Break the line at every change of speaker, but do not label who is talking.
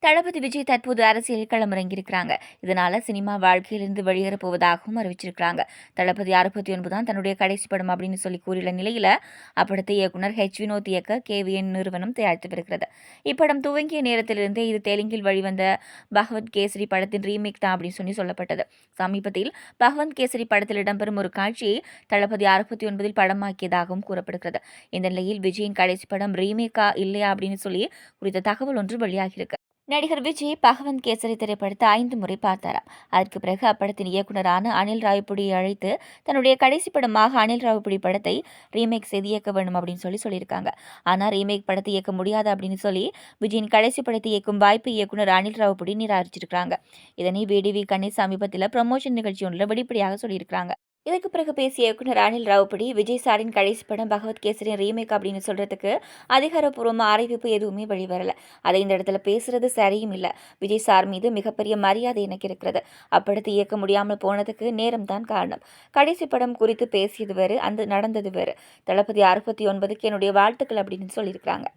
தளபதி விஜய் தற்போது அரசியலில் களமிறங்கியிருக்கிறாங்க. இதனால சினிமா வாழ்க்கையிலிருந்து வெளியேறப் போவதாகவும் அறிவிச்சிருக்காங்க. தளபதி 69 தான் தன்னுடைய கடைசி படம் அப்படின்னு சொல்லி கூறியுள்ள நிலையில அப்படத்தை இயக்குனர் வினோத் இயக்க KVN நிறுவனம் தயாரித்து வருகிறது. இப்படம் துவங்கிய நேரத்திலிருந்தே இது தெலுங்கில் வெளிவந்த பகவத் கேசரி படத்தின் ரீமேக் தான் அப்படின்னு சொல்லப்பட்டது. சமீபத்தில் பகவந்த் கேசரி படத்தில் இடம்பெறும் ஒரு காட்சியை தளபதி 69 படமாக்கியதாகவும் கூறப்படுகிறது. இந்த நிலையில் விஜயின் கடைசி படம் ரீமேக்கா இல்லையா அப்படின்னு சொல்லி குறித்த தகவல் ஒன்று வெளியாகியிருக்கு. நடிகர் விஜய் பகவந்த் கேசரி திரைப்படத்தை 5 முறை பார்த்தாராம். அதற்கு பிறகு அப்படத்தின் இயக்குநரான அனில் ராவிப்பூடியை அழைத்து தன்னுடைய கடைசி படமாக அனில் ராவிப்பூடி படத்தை ரீமேக் செய்து இயக்க வேண்டும் அப்படின்னு சொல்லியிருக்காங்க. ஆனால் ரீமேக் படத்தை இயக்க முடியாது அப்படின்னு சொல்லி விஜயின் கடைசி படத்தை இயக்கும் வாய்ப்பு இயக்குனர் அனில் ராவிப்பூடி நிராகரிச்சிருக்காங்க. இதனை VDV கணேஷ் சமீபத்தில் ப்ரமோஷன் நிகழ்ச்சி ஒன்றில் வெளிப்படையாக சொல்லியிருக்காங்க. இதற்கு பிறகு பேசிய இயக்குனர் அனில் ராவுப்படி விஜய் சாரின் கடைசி படம் பகவத் கேசரியின் ரீமேக் அப்படின்னு சொல்றதுக்கு அதிகாரப்பூர்வமாக அறிவிப்பு எதுவுமே வெளிவரல. அதை இந்த இடத்துல பேசுறது சரியும் இல்லை. விஜய் சார் மீது மிகப்பெரிய மரியாதை எனக்கு இருக்கிறது. அப்படத்தை இயக்க முடியாமல் போனதுக்கு நேரம் தான் காரணம். கடைசி படம் குறித்து பேசியது வேறு, அந்த நடந்தது வேறு. தளபதி 69க்கு என்னுடைய வாழ்த்துக்கள் அப்படின்னு சொல்லியிருக்காங்க.